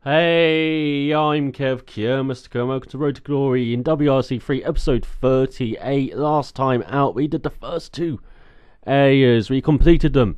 Hey, I'm Kev here, Mr. Kerr. Welcome to Road to Glory in WRC 3, episode 38. Last time out, we did the first two areas. We completed them.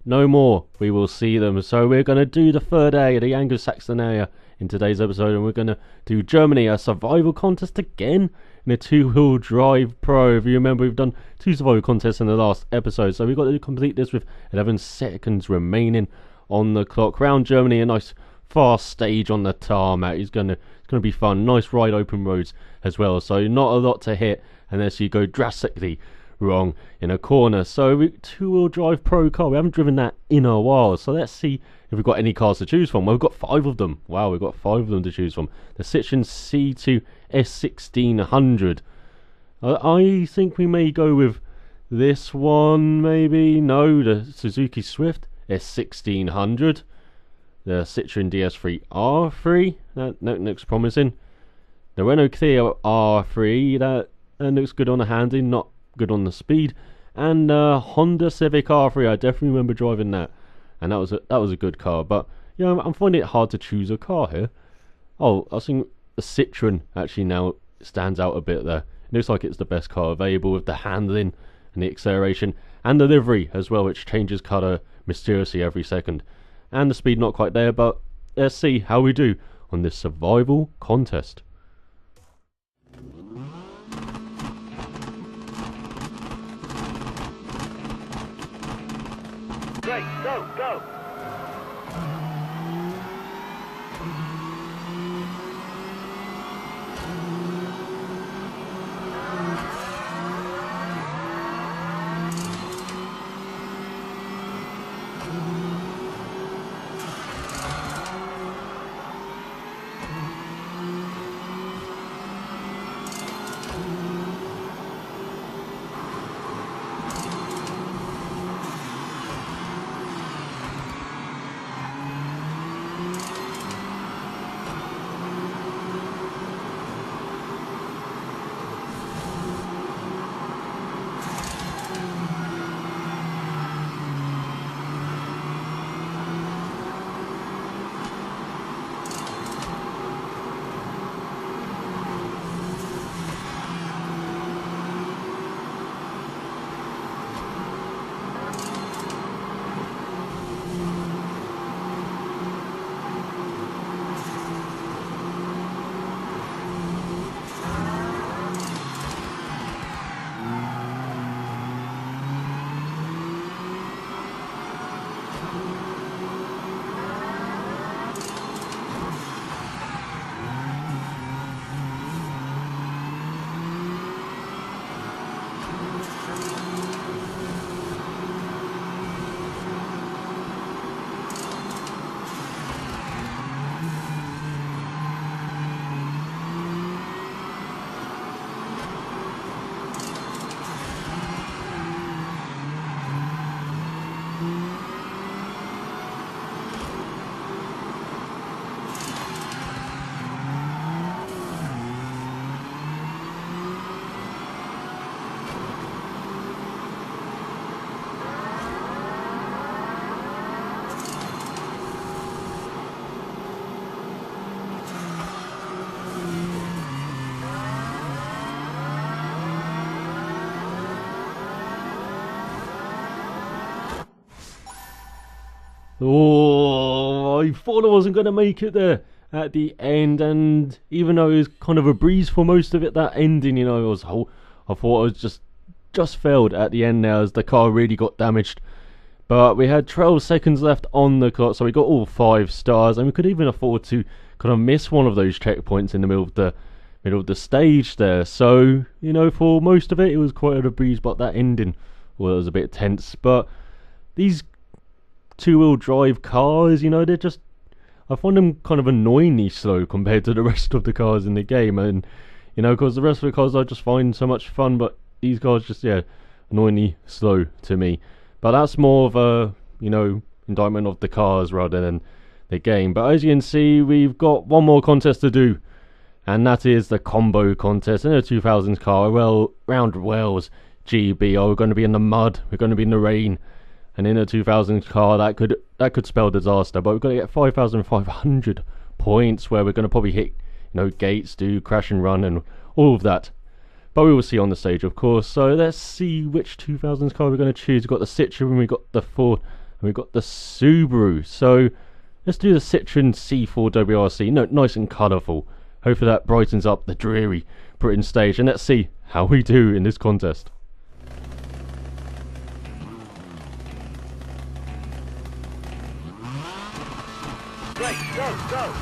No more. We will see them. So we're going to do the third area, the Anglo-Saxon area, in today's episode. And we're going to do Germany, a survival contest again in a two-wheel drive pro. If you remember, we've done two survival contests in the last episode. So we've got to complete this with 11 seconds remaining on the clock. Round Germany, a nice fast stage on the tarmac. It's gonna be fun. Nice wide open roads as well, so not a lot to hit unless you go drastically wrong in a corner. So two-wheel drive pro car, we haven't driven that in a while, so let's see if we've got any cars to choose from. Well, we've got 5 of them. Wow, we've got 5 of them to choose from. The Citroen C2 S1600. I think we may go with this one, maybe. No, the Suzuki Swift S1600. The Citroen DS3 R3, that looks promising. The Renault Clio R3, that looks good on the handling, not good on the speed. And Honda Civic R3, I definitely remember driving that, and that was a good car. But yeah, I'm finding it hard to choose a car here. Oh, I think the Citroen actually now stands out a bit there. It looks like it's the best car available with the handling and the acceleration and the livery as well, which changes colour mysteriously every second. And the speed not quite there, but let's see how we do on this survival contest. Great, go! Oh, I thought I wasn't going to make it there at the end, and even though it was kind of a breeze for most of it, that ending, I thought I was just failed at the end now as the car really got damaged. But we had 12 seconds left on the clock, so we got all 5 stars, and we could even afford to kind of miss one of those checkpoints in the middle of the stage there. So, for most of it, it was quite a breeze, but that ending, well, it was a bit tense. But these two-wheel drive cars, I find them kind of annoyingly slow compared to the rest of the cars in the game. And, because the rest of the cars I just find so much fun, but these cars just, annoyingly slow to me. But that's more of a, indictment of the cars rather than the game. But as you can see, we've got one more contest to do, and that is the combo contest in a 2000s car. Well, round Wales GB. Oh, we're going to be in the mud, we're going to be in the rain, and in a 2000s car that could spell disaster. But we've got to get 5,500 points where we're going to probably hit, gates, do crash and run and all of that. But we will see on the stage, of course. So let's see which 2000s car we're going to choose. We've got the Citroen, we've got the Ford, and we've got the Subaru. So let's do the Citroen C4 WRC. Nice and colourful. Hopefully that brightens up the dreary Britain stage. And let's see how we do in this contest. Right, go!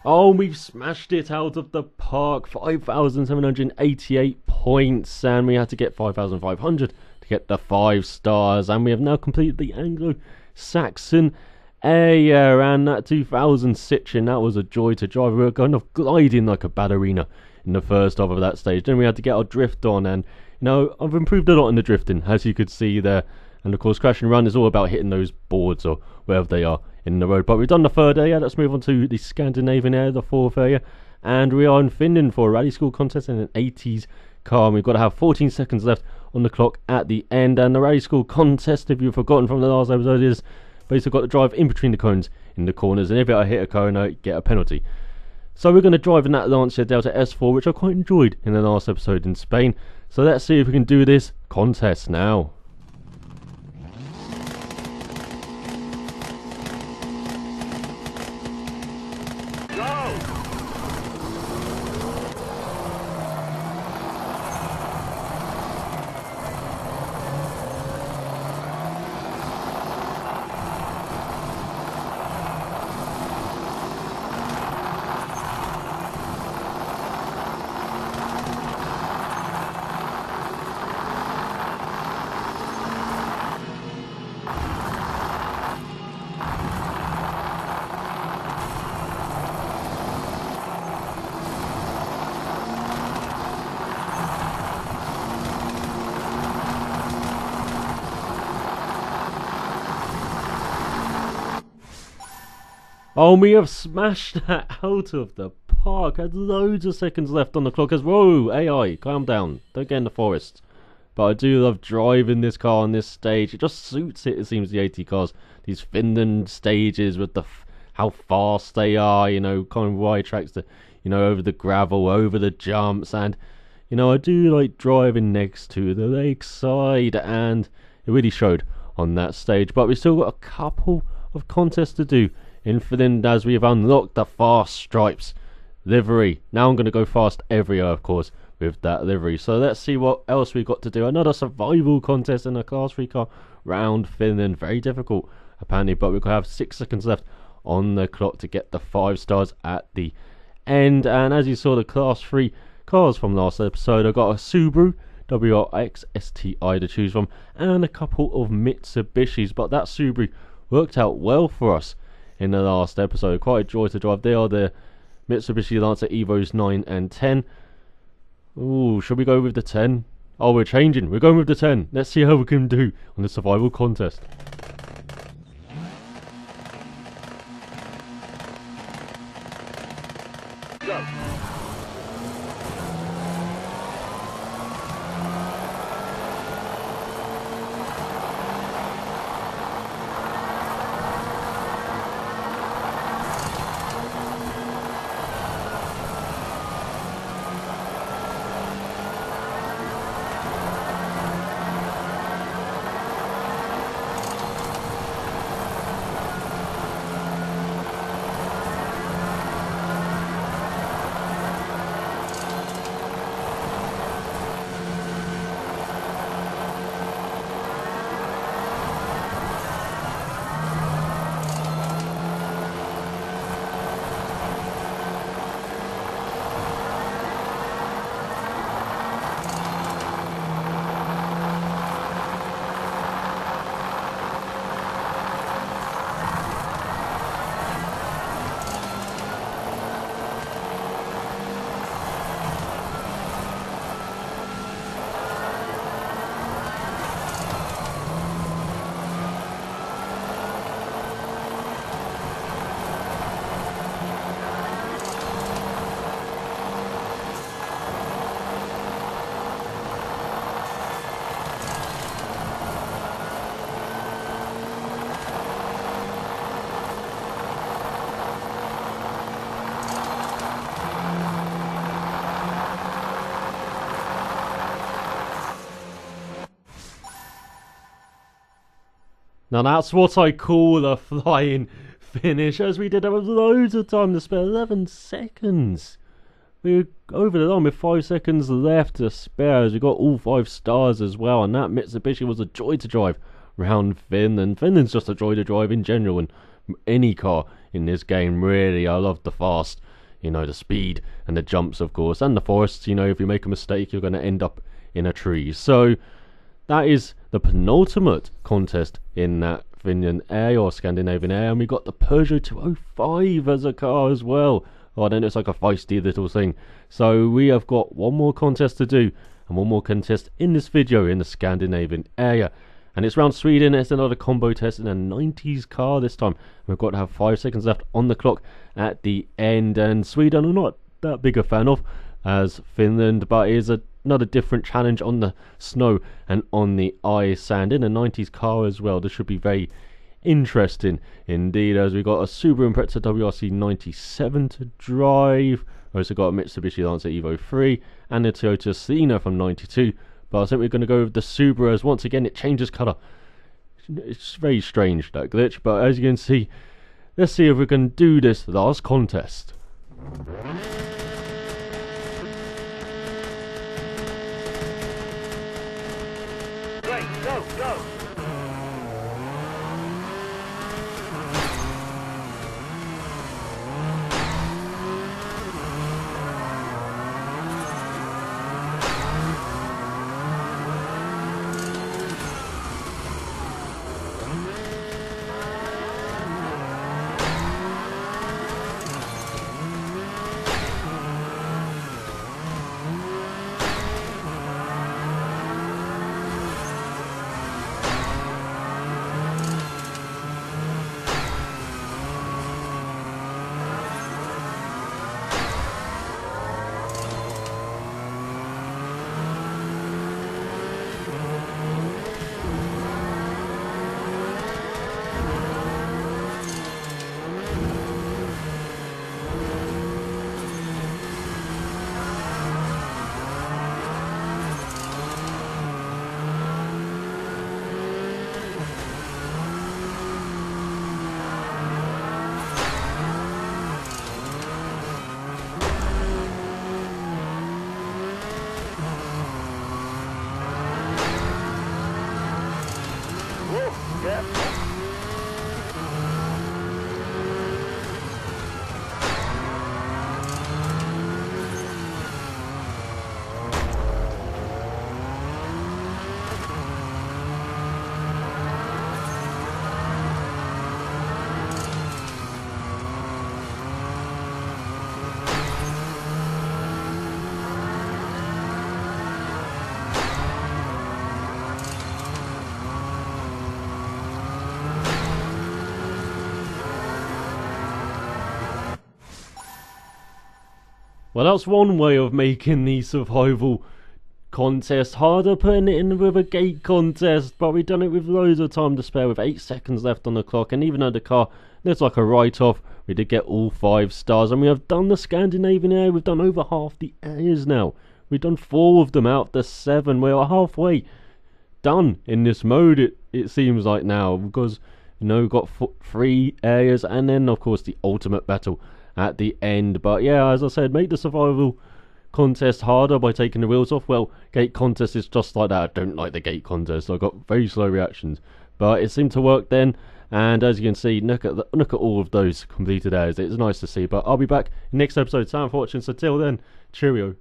Oh, we've smashed it out of the park. 5,788 points, and we had to get 5,500 to get the 5 stars. And we have now completed the Anglo-Saxon and that 2000 Citroen. That was a joy to drive. We were kind of gliding like a ballerina in the first half of that stage. Then we had to get our drift on, and I've improved a lot in the drifting, as you could see there. And of course, crash and run is all about hitting those boards or wherever they are in the road. But we've done the third area. Let's move on to the Scandinavian area, the fourth area. And we are in Finland for a rally school contest in an 80s car. And we've got to have 14 seconds left on the clock at the end. And the rally school contest, if you've forgotten from the last episode, is basically got to drive in between the cones in the corners. And if I hit a cone, I get a penalty. So we're going to drive in that Lancia Delta S4, which I quite enjoyed in the last episode in Spain. So let's see if we can do this contest now. Oh, we have smashed that out of the park. Had loads of seconds left on the clock as whoa, AI, calm down. Don't get in the forest. But I do love driving this car on this stage. It just suits it seems, the 80 cars. These Finland stages with the how fast they are, kind of wide tracks to, over the gravel, over the jumps. And, I do like driving next to the lakeside. And it really showed on that stage. But we've still got a couple of contests to do in Finland as we have unlocked the fast stripes livery. Now I'm going to go fast everywhere, of course, with that livery. So let's see what else we've got to do. Another survival contest in a class 3 car round Finland. Very difficult, apparently, but we've got to have 6 seconds left on the clock to get the 5 stars at the end. And as you saw, the class 3 cars from last episode, I got a Subaru WRX STI to choose from and a couple of Mitsubishis, but that Subaru worked out well for us in the last episode. Quite a joy to drive. They are the Mitsubishi Lancer Evos 9 and 10. Ooh, should we go with the 10? Oh, we're changing. We're going with the 10. Let's see how we can do on the survival contest. Go. Now that's what I call a flying finish, as we did have loads of time to spare. 11 seconds. We were over the line with 5 seconds left to spare, as we got all 5 stars as well, and that Mitsubishi was a joy to drive round Finland. Finland's just a joy to drive in general, and any car in this game, really. I love the fast, the speed and the jumps, of course, and the forests. If you make a mistake, you're going to end up in a tree. So that is the penultimate contest in that Finland area or Scandinavian area, and we got the Peugeot 205 as a car as well. Oh, then it's like a feisty little thing. So we have got one more contest to do, and one more contest in this video in the Scandinavian area. And it's round Sweden. It's another combo test in a 90s car this time. We've got to have 5 seconds left on the clock at the end. And Sweden I'm not that big a fan of as Finland, but it is another different challenge on the snow and on the ice, and in a 90s car as well. This should be very interesting indeed, as we got a Subaru Impreza WRC 97 to drive. We also got a Mitsubishi Lancer Evo 3 and a Toyota Sienna from 92. But I think we're going to go with the Subaru, as once again it changes colour. It's very strange, that glitch, but as you can see, let's see if we can do this last contest. Great, go, go! Well, that's one way of making the survival contest harder, putting it in with a gate contest, but we've done it with loads of time to spare, with 8 seconds left on the clock, and even though the car looks like a write-off, we did get all 5 stars, and we have done the Scandinavian area. We've done over half the areas now. We've done 4 of them out of the 7. We're halfway done in this mode, it seems like now, because got 3 areas, and then of course the ultimate battle at the end. But yeah, as I said, make the survival contest harder by taking the wheels off. Well, gate contest is just like that. I don't like the gate contest. I got very slow reactions, but it seemed to work then. And as you can see, look at all of those completed areas. It's nice to see. But I'll be back next episode. Thanks for watching. So till then, cheerio.